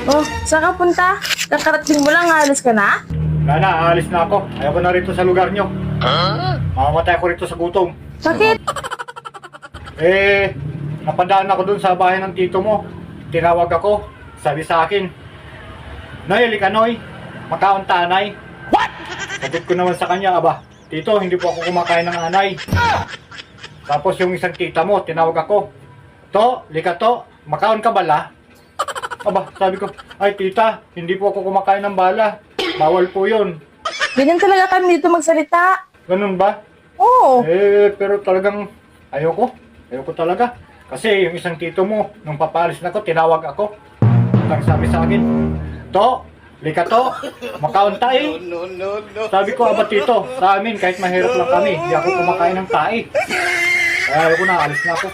Oh, saan ka punta? Kakarating mo lang, alis ka na? Wala na, aalis na ako. Ayaw ko na rito sa lugar nyo. Mamamatay ako rito sa gutom. Bakit? Napadaan ako dun sa bahay ng tito mo. Tinawag ako. Sabi sa akin, Noy, halika Noy. Makaon tanay. What? Sagot ko naman sa kanya, aba, tito, hindi po ako kumakain ng anay. Tapos yung isang tita mo, tinawag ako. To, lika to, makaon ka bala? Aba, sabi ko, ay tita, hindi po ako kumakain ng bala. Bawal po yun. Ganyan talaga kami dito magsalita. Ganun ba? Oo. Pero talagang ayoko. Ayoko talaga. Kasi yung isang tito mo, nung papalis na ko, tinawag ako. Ang sabi sa akin, To, lika to, makaon tayo. No. Sabi ko, aba tito, sa amin, kahit mahirap lang kami, hindi ako kumakain ng tae. Kaya ayoko na, alis na ako.